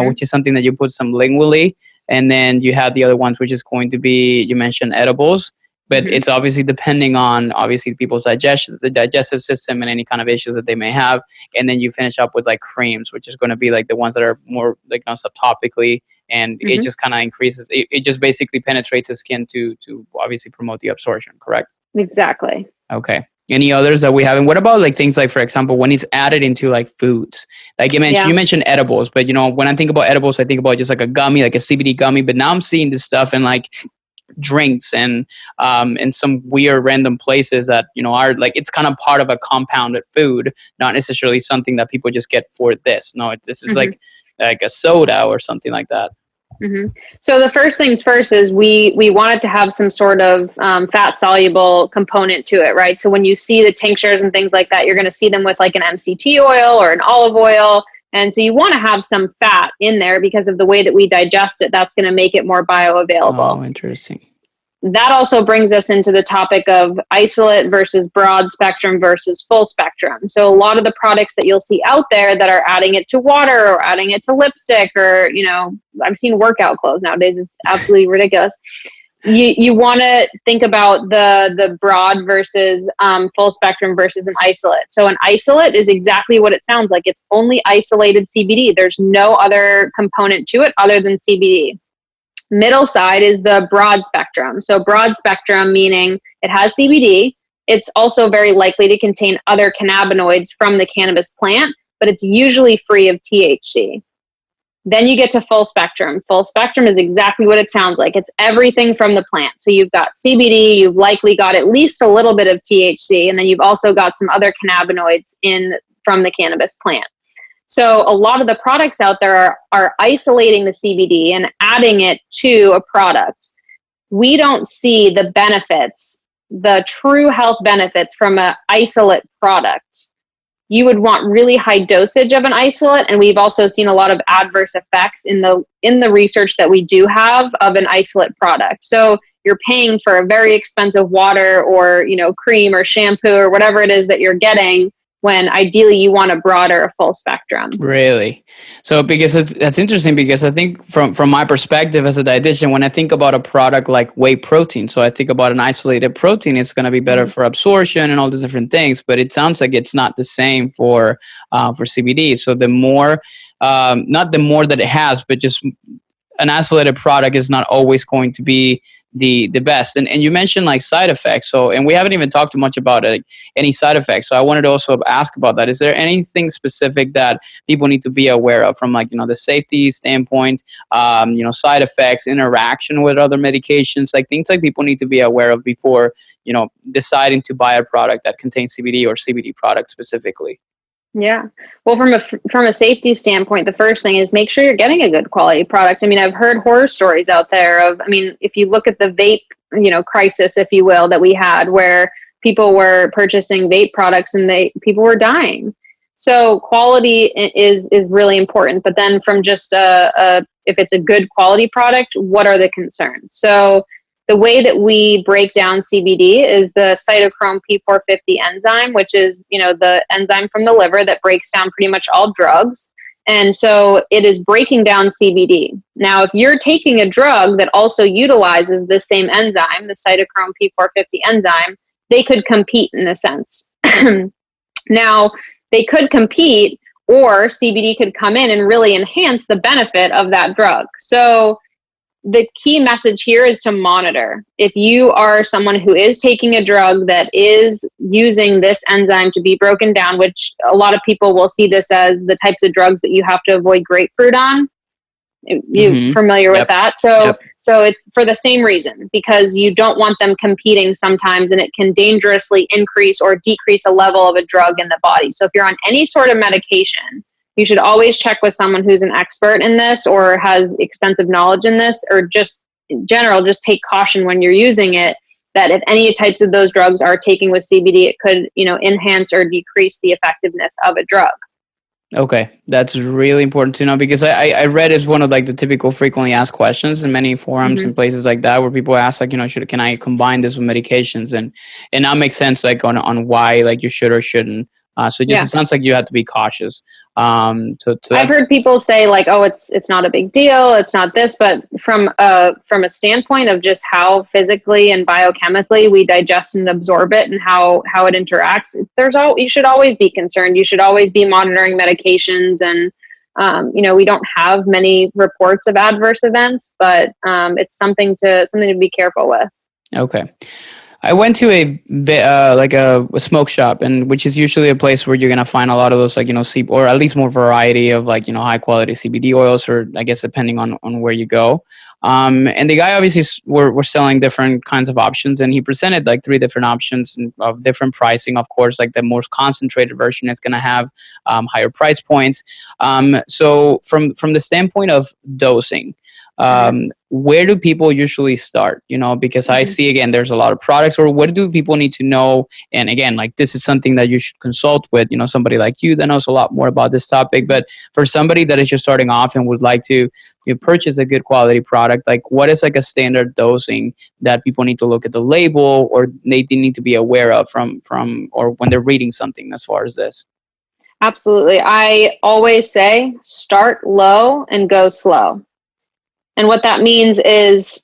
which is something that you put some lingually. And then you have the other ones, which is going to be, you mentioned edibles. But it's obviously depending on people's the digestive system and any kind of issues that they may have. And then you finish up with like creams, which is going to be like the ones that are more like subtopically. And it just kind of increases. It just basically penetrates the skin to obviously promote the absorption. Correct? Exactly. Okay. Any others that we have? And what about like things like, for example, when it's added into like foods? Like you mentioned edibles. But, when I think about edibles, I think about just like a gummy, like a CBD gummy. But now I'm seeing this stuff in like drinks and in some weird random places that are like it's kind of part of a compounded food, not necessarily something that people just get for this. No, this is like a soda or something like that. So the first things first is we want it to have some sort of fat soluble component to it, right? So when you see the tinctures and things like that, you're going to see them with like an MCT oil or an olive oil. And so you want to have some fat in there because of the way that we digest it. That's going to make it more bioavailable. Oh, interesting. That also brings us into the topic of isolate versus broad spectrum versus full spectrum. So a lot of the products that you'll see out there that are adding it to water or adding it to lipstick or, I've seen workout clothes nowadays. It's absolutely ridiculous. You want to think about the broad versus full spectrum versus an isolate. So an isolate is exactly what it sounds like. It's only isolated CBD. There's no other component to it other than CBD. Middle side is the broad spectrum. So broad spectrum meaning it has CBD. It's also very likely to contain other cannabinoids from the cannabis plant, but it's usually free of THC. Then you get to full spectrum. Full spectrum is exactly what it sounds like. It's everything from the plant. So you've got CBD, you've likely got at least a little bit of THC, and then you've also got some other cannabinoids from the cannabis plant. So a lot of the products out there are isolating the CBD and adding it to a product. We don't see the benefits, the true health benefits from an isolate product. You would want really high dosage of an isolate, and we've also seen a lot of adverse effects in the research that we do have of an isolate product. So you're paying for a very expensive water or cream or shampoo or whatever it is that you're getting, when ideally you want a broader, a full spectrum. Really? So because that's interesting, because I think from my perspective as a dietitian, when I think about a product like whey protein, so I think about an isolated protein, it's going to be better for absorption and all these different things, but it sounds like it's not the same for CBD. So the more, not the more that it has, but just an isolated product is not always going to be the best. And you mentioned like side effects. So, and we haven't even talked much about it, any side effects. So I wanted to also ask about that. Is there anything specific that people need to be aware of from like, the safety standpoint, side effects, interaction with other medications, like things like people need to be aware of before, deciding to buy a product that contains CBD or CBD product specifically? Yeah. Well, from a safety standpoint, the first thing is make sure you're getting a good quality product. I mean, I've heard horror stories out there of, if you look at the vape, crisis, if you will, that we had, where people were purchasing vape products and people were dying. So quality is really important. But then from just if it's a good quality product, what are the concerns? So the way that we break down CBD is the cytochrome P450 enzyme, which is, the enzyme from the liver that breaks down pretty much all drugs. And so it is breaking down CBD. Now, if you're taking a drug that also utilizes the same enzyme, the cytochrome P450 enzyme, they could compete in a sense. Now, they could compete, or CBD could come in and really enhance the benefit of that drug. So the key message here is to monitor. If you are someone who is taking a drug that is using this enzyme to be broken down, which a lot of people will see this as the types of drugs that you have to avoid grapefruit on. You familiar with that? So it's for the same reason, because you don't want them competing sometimes, and it can dangerously increase or decrease a level of a drug in the body. So if you're on any sort of medication, you should always check with someone who's an expert in this or has extensive knowledge in this, or just in general, just take caution when you're using it, that if any types of those drugs are taken with CBD, it could, enhance or decrease the effectiveness of a drug. Okay, that's really important to know, because I read it's one of like the typical frequently asked questions in many forums and places like that, where people ask like, can I combine this with medications, and that makes sense like on why like you should or shouldn't. It sounds like you have to be cautious. So I've heard people say like, oh, it's not a big deal, it's not this, but from a standpoint of just how physically and biochemically we digest and absorb it and how it interacts, you should always be concerned. You should always be monitoring medications, and we don't have many reports of adverse events, but it's something to be careful with. Okay. I went to a smoke shop, and which is usually a place where you're gonna find a lot of those or at least more variety of high quality CBD oils, or I guess depending on where you go. And the guy obviously were selling different kinds of options, and he presented like 3 different options of different pricing. Of course, like the most concentrated version is gonna have higher price points. So from the standpoint of dosing, where do people usually start? Because I see, again, there's a lot of products, or what do people need to know? And again, like this is something that you should consult with, somebody like you that knows a lot more about this topic. But for somebody that is just starting off and would like to purchase a good quality product, like what is like a standard dosing that people need to look at the label, or they need to be aware of from or when they're reading something as far as this? Absolutely. I always say start low and go slow. And what that means is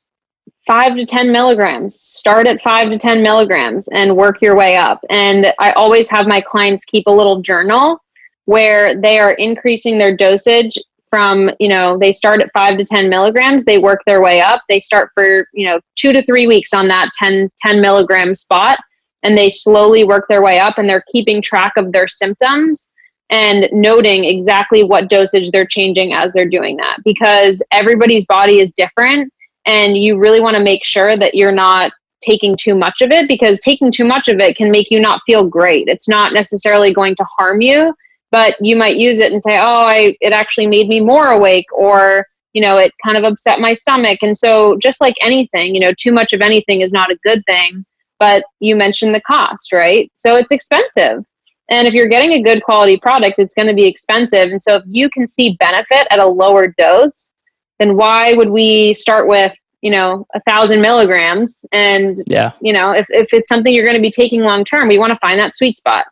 5 to 10 milligrams. Start at 5 to 10 milligrams and work your way up. And I always have my clients keep a little journal where they are increasing their dosage from, they start at 5 to 10 milligrams. They work their way up. They start for, 2 to 3 weeks on that 10 milligram spot, and they slowly work their way up, and they're keeping track of their symptoms and noting exactly what dosage they're changing as they're doing that, because everybody's body is different, and you really want to make sure that you're not taking too much of it, because taking too much of it can make you not feel great. It's not necessarily going to harm you, but you might use it and say, oh, it actually made me more awake, or, it kind of upset my stomach. And so just like anything, too much of anything is not a good thing, but you mentioned the cost, right? So it's expensive. And if you're getting a good quality product, it's going to be expensive. And so if you can see benefit at a lower dose, then why would we start with, 1,000 milligrams? And, if it's something you're going to be taking long term, we want to find that sweet spot.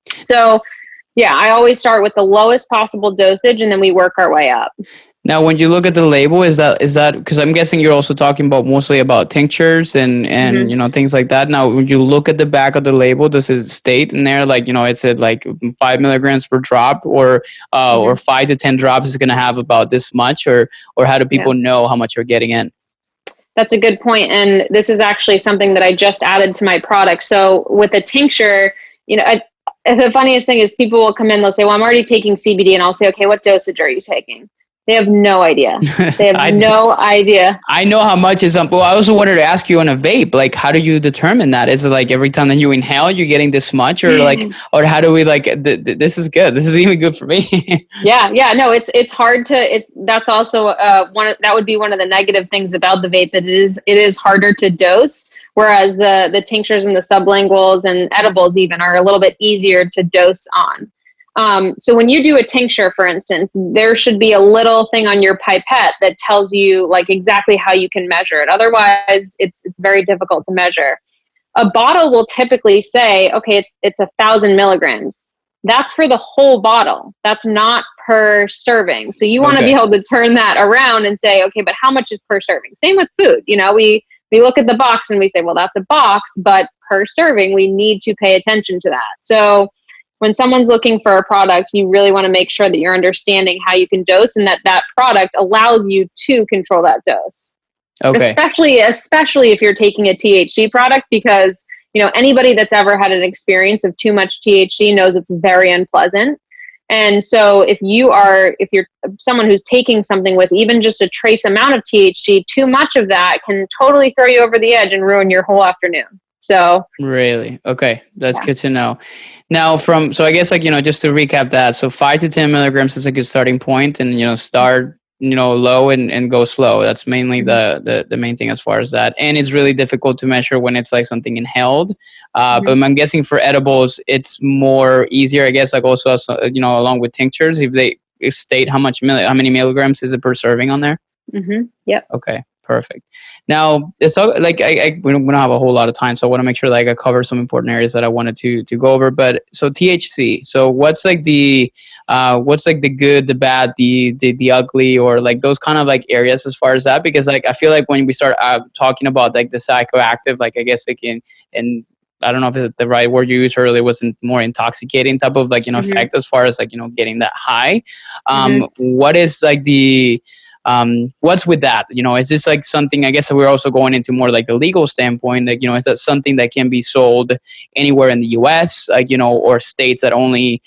So, I always start with the lowest possible dosage, and then we work our way up. Now, when you look at the label, is that because I'm guessing you're also talking about mostly about tinctures and things like that. Now, when you look at the back of the label, does it state in there like it said like 5 milligrams per drop, or 5 to 10 drops is going to have about this much, or how do people know how much you're getting in? That's a good point, and this is actually something that I just added to my product. So with a tincture, the funniest thing is people will come in, they'll say, well, I'm already taking CBD, and I'll say, okay, what dosage are you taking? They have no idea. They have no idea. I know how much is well, I also wanted to ask you on a vape, like how do you determine that? Is it like every time that you inhale, you're getting this much, or or how do we this is good. This is even good for me. Yeah. No, it's hard to, that's also that would be one of the negative things about the vape. It is harder to dose, whereas the tinctures and the sublinguals and edibles even are a little bit easier to dose on. So when you do a tincture, for instance, there should be a little thing on your pipette that tells you like exactly how you can measure it. Otherwise, it's very difficult to measure. A bottle will typically say, okay, it's 1,000 milligrams. That's for the whole bottle. That's not per serving. So you want to be able to turn that around and say, okay, but how much is per serving? Same with food. We look at the box and we say, well, that's a box, but per serving, we need to pay attention to that. So when someone's looking for a product, you really want to make sure that you're understanding how you can dose, and that product allows you to control that dose. Okay. Especially if you're taking a THC product, because anybody that's ever had an experience of too much THC knows it's very unpleasant. And so if you're someone who's taking something with even just a trace amount of THC, too much of that can totally throw you over the edge and ruin your whole afternoon. So really, okay, that's good to know. Now, so I guess just to recap that, so 5 to 10 milligrams is a good starting point, and start low and go slow. That's mainly the main thing as far as that. And it's really difficult to measure when it's like something inhaled. But I'm guessing for edibles, it's more easier, I guess, like also, along with tinctures, if they state how many milligrams is it per serving on there. Yep. Okay. Perfect. Now, it's like we don't have a whole lot of time, so I want to make sure like I cover some important areas that I wanted to go over. But so THC. So what's like the good, the bad, the ugly, or like those kind of like areas as far as that? Because like I feel like when we start talking about like the psychoactive, like I guess and I don't know if it's the right word you used earlier, wasn't more intoxicating type of like effect as far as like getting that high. What is like what's with that? Is this like something, I guess we're also going into more like the legal standpoint, like, is that something that can be sold anywhere in the US, like, or states that only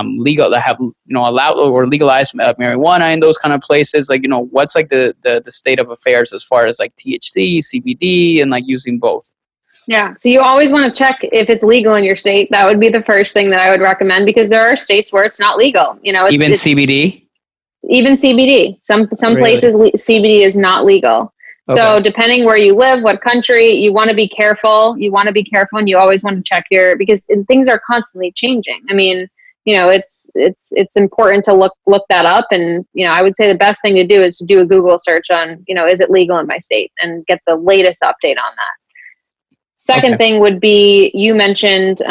legal, that have, allowed or legalized marijuana in those kind of places? Like, what's like the state of affairs as far as like THC, CBD, and like using both? Yeah. So you always want to check if it's legal in your state. That would be the first thing that I would recommend, because there are states where it's not legal, even CBD. Even CBD. Some places CBD is not legal. Okay. So depending where you live, what country, you want to be careful. And you always want to check because things are constantly changing. I mean, it's important to look that up. And, I would say the best thing to do is to do a Google search on, is it legal in my state, and get the latest update on that. Second thing would be, you mentioned,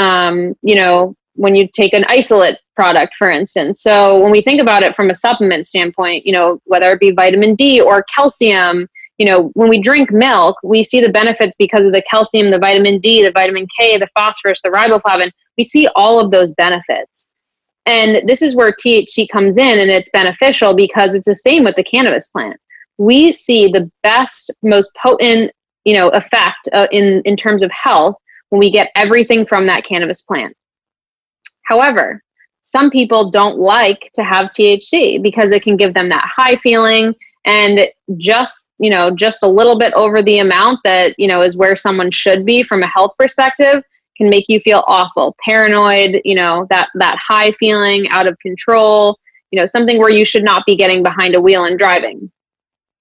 when you take an isolate product, for instance. So when we think about it from a supplement standpoint, whether it be vitamin D or calcium, when we drink milk, we see the benefits because of the calcium, the vitamin D, the vitamin K, the phosphorus, the riboflavin. We see all of those benefits. And this is where THC comes in, and it's beneficial because it's the same with the cannabis plant. We see the best, most potent, effect in terms of health when we get everything from that cannabis plant. However, some people don't like to have THC because it can give them that high feeling, and just a little bit over the amount that, is where someone should be from a health perspective, can make you feel awful, paranoid, that high feeling, out of control, something where you should not be getting behind a wheel and driving.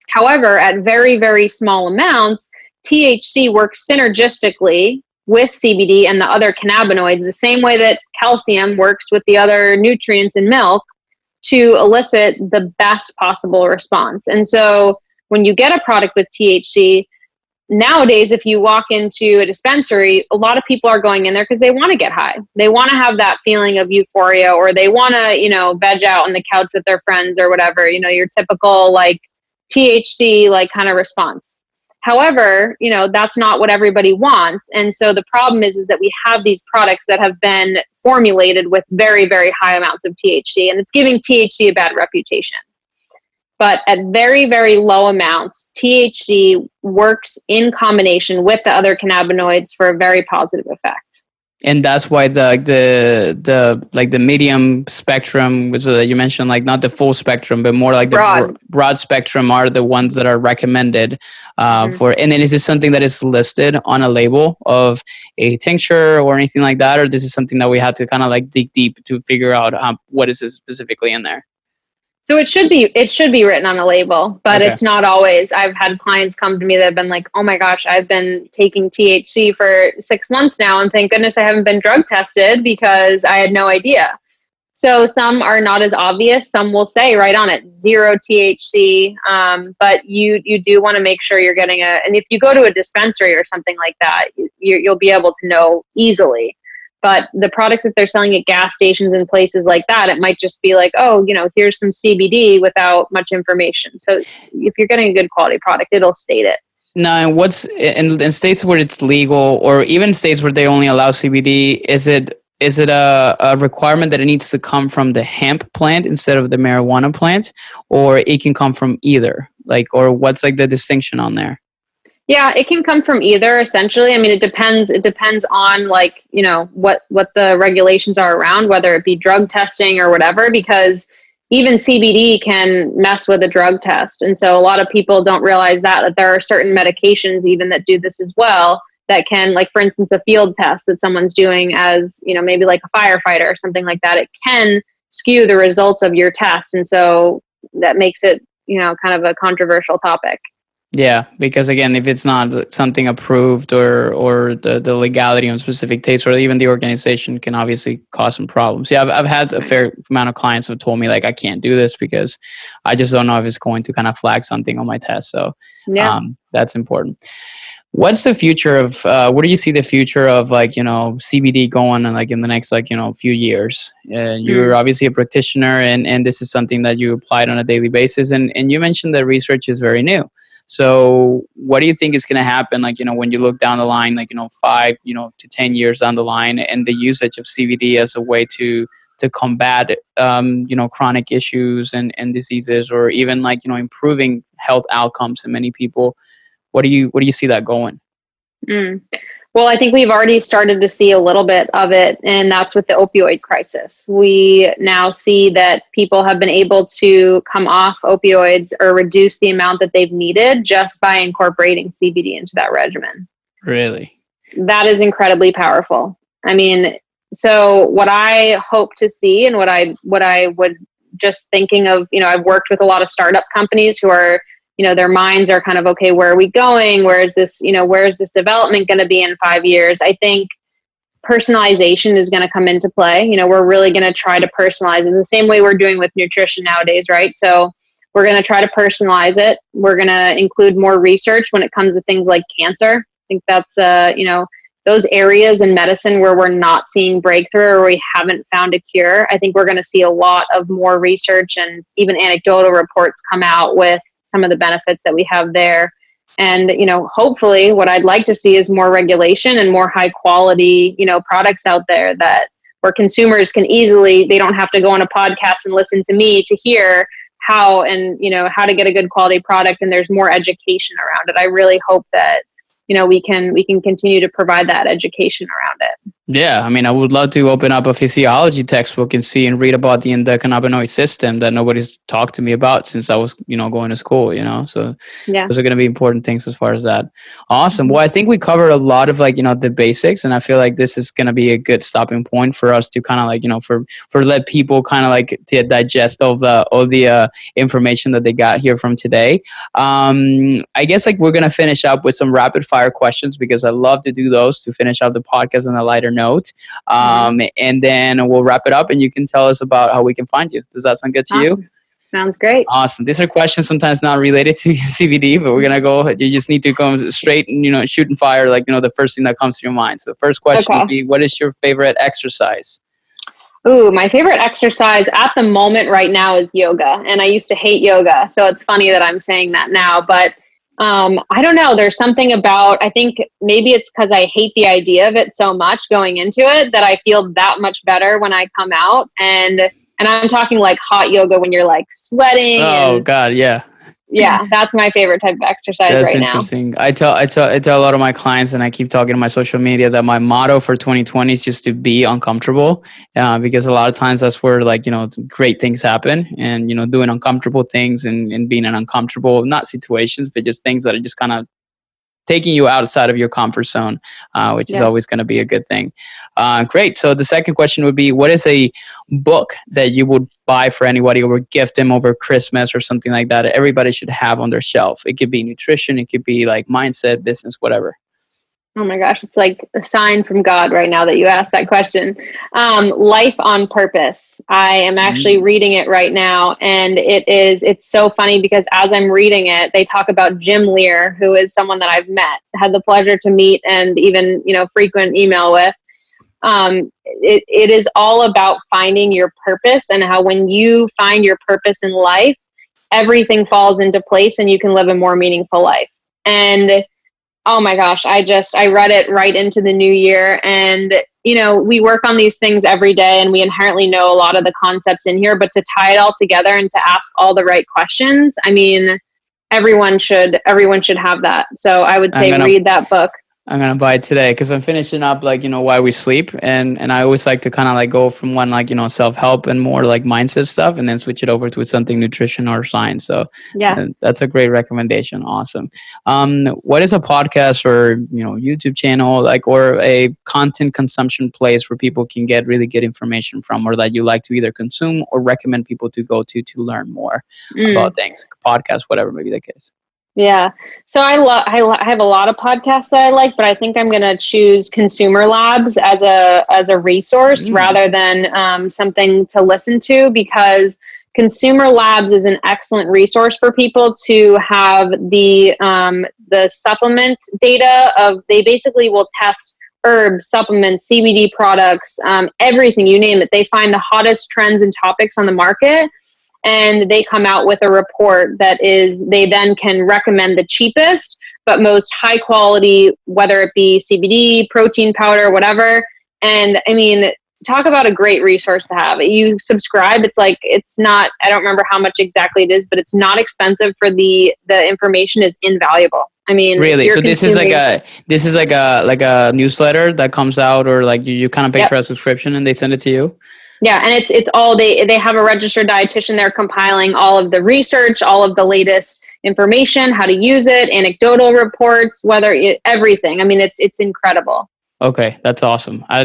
However, at very, very small amounts, THC works synergistically with CBD and the other cannabinoids, the same way that calcium works with the other nutrients in milk, to elicit the best possible response. And so when you get a product with THC, nowadays, if you walk into a dispensary, a lot of people are going in there because they want to get high. They want to have that feeling of euphoria, or they want to, veg out on the couch with their friends or whatever, your typical like THC like kind of response. However, that's not what everybody wants. And so the problem is that we have these products that have been formulated with very, very high amounts of THC, and it's giving THC a bad reputation. But at very, very low amounts, THC works in combination with the other cannabinoids for a very positive effect. And that's why the medium spectrum, which you mentioned, like not the full spectrum, but more like the broad spectrum, are the ones that are recommended for. And then is this something that is listed on a label of a tincture or anything like that, or this is something that we have to kind of like dig deep to figure out what is specifically in there? So it should be written on a label, but it's not always. I've had clients come to me that have been like, oh my gosh, I've been taking THC for 6 months now, and thank goodness I haven't been drug tested because I had no idea. So some are not as obvious. Some will say right on it, 0 THC, but you do want to make sure you're getting and if you go to a dispensary or something like that, you'll be able to know easily. But the products that they're selling at gas stations and places like that, it might just be like, oh, here's some CBD without much information. So if you're getting a good quality product, it'll state it. Now, what's in states where it's legal, or even states where they only allow CBD, is it a requirement that it needs to come from the hemp plant instead of the marijuana plant, or it can come from either? Like, or what's like the distinction on there? Yeah, it can come from either, essentially. I mean, it depends. It depends on, like, what the regulations are around, whether it be drug testing or whatever, because even CBD can mess with a drug test. And so a lot of people don't realize that there are certain medications even that do this as well, that can, like, for instance, a field test that someone's doing as, maybe like a firefighter or something like that. It can skew the results of your test. And so that makes it, kind of a controversial topic. Yeah, because again, if it's not something approved or the legality on specific tastes, or even the organization, can obviously cause some problems. Yeah, I've had a fair amount of clients who have told me, like, I can't do this because I just don't know if it's going to kind of flag something on my test. So Yeah. that's important. What's the future of where do you see the future of, like, CBD going, like, in the next, like, few years? You're obviously a practitioner, and this is something that you applied on a daily basis, and you mentioned that research is very new. So what do you think is going to happen, like, when you look down the line, like, 5 to 10 years down the line, and the usage of CBD as a way to combat chronic issues and diseases, or even, like, improving health outcomes in many people? Where do you see that going? Well, I think we've already started to see a little bit of it, and that's with the opioid crisis. We now see that people have been able to come off opioids or reduce the amount that they've needed just by incorporating CBD into that regimen. Really? That is incredibly powerful. I mean, so what I hope to see, and what I would just thinking of, I've worked with a lot of startup companies who are, their minds are kind of, okay, where are we going? Where is this development going to be in 5 years? I think personalization is going to come into play. We're really going to try to personalize it the same way we're doing with nutrition nowadays, right? So we're going to try to personalize it. We're going to include more research when it comes to things like cancer. I think that's, those areas in medicine where we're not seeing breakthrough, or we haven't found a cure. I think we're going to see a lot of more research and even anecdotal reports come out with some of the benefits that we have there. And, hopefully what I'd like to see is more regulation and more high quality, products out there that where consumers can easily, they don't have to go on a podcast and listen to me to hear how to get a good quality product. And there's more education around it. I really hope that, we can continue to provide that education around it. Yeah, I mean, I would love to open up a physiology textbook and see and read about the endocannabinoid system that nobody's talked to me about since I was, going to school, So Yeah. those are going to be important things as far as that. Awesome. Well, I think we covered a lot of, like, the basics, and I feel like this is going to be a good stopping point for us to kind of, like, for let people kind of, like, to digest all the information that they got here from today. I guess, like, we're going to finish up with some rapid fire questions, because I love to do those to finish out the podcast on a lighter note. And then we'll wrap it up, and you can tell us about how we can find you. Does that sound good to you? Sounds great. Awesome. These are questions sometimes not related to CBD, but we're going to go, you just need to go straight and, shoot and fire, like, the first thing that comes to your mind. So the first question would be, what is your favorite exercise? Ooh, my favorite exercise at the moment right now is yoga. And I used to hate yoga. So it's funny that I'm saying that now, but I don't know. There's something about, I think maybe it's because I hate the idea of it so much going into it, that I feel that much better when I come out. And I'm talking like hot yoga when you're like sweating. Oh, God. Yeah. Yeah, that's my favorite type of exercise right now. That's interesting. I tell a lot of my clients, and I keep talking to my social media, that my motto for 2020 is just to be uncomfortable, because a lot of times that's where, like, great things happen, and, doing uncomfortable things and being in uncomfortable, not situations, but just things that are just kind of taking you outside of your comfort zone, which is always going to be a good thing. Great. So the second question would be, what is a book that you would buy for anybody, or gift them over Christmas or something like that everybody should have on their shelf? It could be nutrition. It could be like mindset, business, whatever. Oh my gosh, it's like a sign from God right now that you asked that question. Life on Purpose. I am actually reading it right now, and it's so funny because as I'm reading it, they talk about Jim Lear, who is someone that I've had the pleasure to meet and even, frequent email with. It is all about finding your purpose, and how when you find your purpose in life, everything falls into place and you can live a more meaningful life. And oh my gosh, I read it right into the new year, and, we work on these things every day, and we inherently know a lot of the concepts in here, but to tie it all together and to ask all the right questions, I everyone should have that. So I would say read that book. I'm going to buy it today because I'm finishing up why we sleep. And I always like to kind of go from one, self-help and more mindset stuff and then switch it over to something nutrition or science. So yeah, that's a great recommendation. Awesome. What is a podcast or, YouTube channel or a content consumption place where people can get really good information from, or that you like to either consume or recommend people to go to learn more about things, podcast, whatever may be the case? Yeah. So I have a lot of podcasts that I like, but I think I'm going to choose Consumer Labs as a resource rather than something to listen to, because Consumer Labs is an excellent resource for people to have the supplement data of. They basically will test herbs, supplements, CBD products, everything, you name it. They find the hottest trends and topics on the market, and they come out with a report they then can recommend the cheapest but most high quality, whether it be CBD, protein powder, whatever. And I mean, talk about a great resource to have. You subscribe, it's not, I don't remember how much exactly it is, but it's not expensive for the information is invaluable. I mean, really? So this is like a newsletter that comes out, or you kind of pay for a subscription and they send it to you? Yeah, and it's all they have a registered dietitian. They're compiling all of the research, all of the latest information, how to use it, anecdotal reports, everything. I mean, it's incredible. Okay, that's awesome. I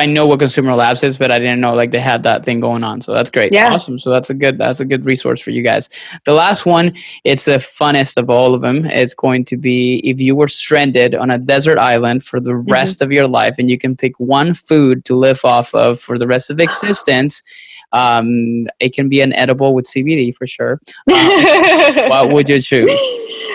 know what Consumer Labs is, but I didn't know they had that thing going on. So that's great. Yeah. Awesome. So that's a good resource for you guys. The last one, it's the funnest of all of them. It's going to be, if you were stranded on a desert island for the rest of your life and you can pick one food to live off of for the rest of existence, it can be an edible with CBD for sure. What would you choose?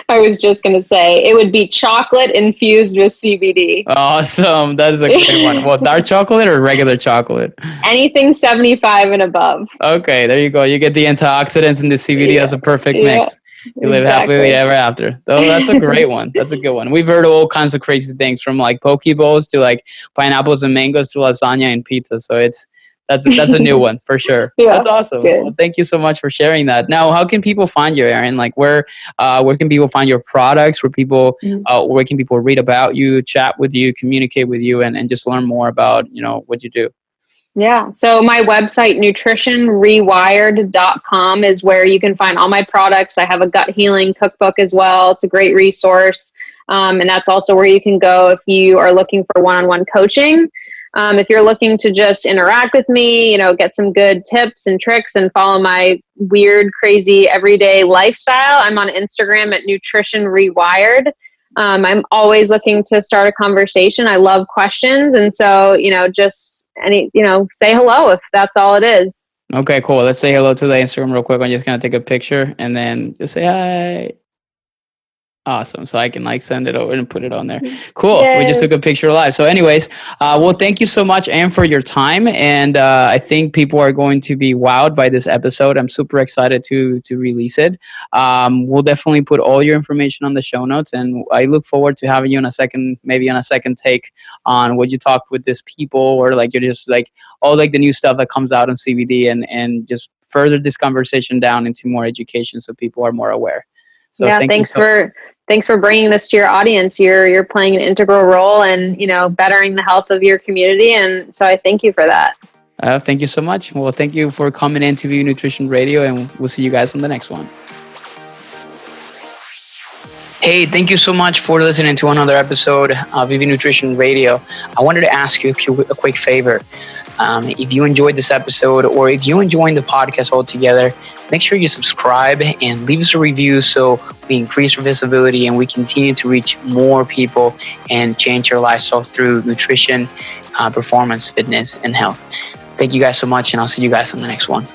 I was just going to say it would be chocolate infused with CBD. Awesome. That is a great one. Well, dark chocolate or regular chocolate? Anything 75 and above. Okay, there you go. You get the antioxidants and the CBD as a perfect mix. You live happily ever after. Oh, that's a great one. That's a good one. We've heard all kinds of crazy things, from poke bowls to pineapples and mangoes to lasagna and pizza. So that's a new one for sure. Yeah, that's awesome. Well, thank you so much for sharing that. Now, how can people find you, Erin? Where can people find your products? Where can people read about you, chat with you, communicate with you, and just learn more about what you do? Yeah. So my website, nutritionrewired.com, is where you can find all my products. I have a gut healing cookbook as well. It's a great resource. And that's also where you can go if you are looking for one-on-one coaching. If you're looking to just interact with me, get some good tips and tricks and follow my weird, crazy, everyday lifestyle, I'm on Instagram at Nutrition Rewired. I'm always looking to start a conversation. I love questions. And so, just say hello if that's all it is. Okay, cool. Let's say hello to the Instagram real quick. I'm just going to take a picture and then just say hi. Awesome. So I can send it over and put it on there. Cool. Yay. We just took a picture live. So anyways, well, thank you so much, Anne, for your time. And I think people are going to be wowed by this episode. I'm super excited to release it. We'll definitely put all your information on the show notes. And I look forward to having you on a second take on what you talk with these people, or you're just all the new stuff that comes out on CBD, and just further this conversation down into more education so people are more aware. So yeah, thanks for bringing this to your audience. You're playing an integral role in, bettering the health of your community. And so I thank you for that. Thank you so much. Well, thank you for coming into VV Nutrition Radio, and we'll see you guys on the next one. Hey, thank you so much for listening to another episode of VV Nutrition Radio. I wanted to ask you a quick favor. If you enjoyed this episode, or if you enjoyed the podcast altogether, make sure you subscribe and leave us a review so we increase our visibility and we continue to reach more people and change your lifestyle through nutrition, performance, fitness, and health. Thank you guys so much, and I'll see you guys on the next one.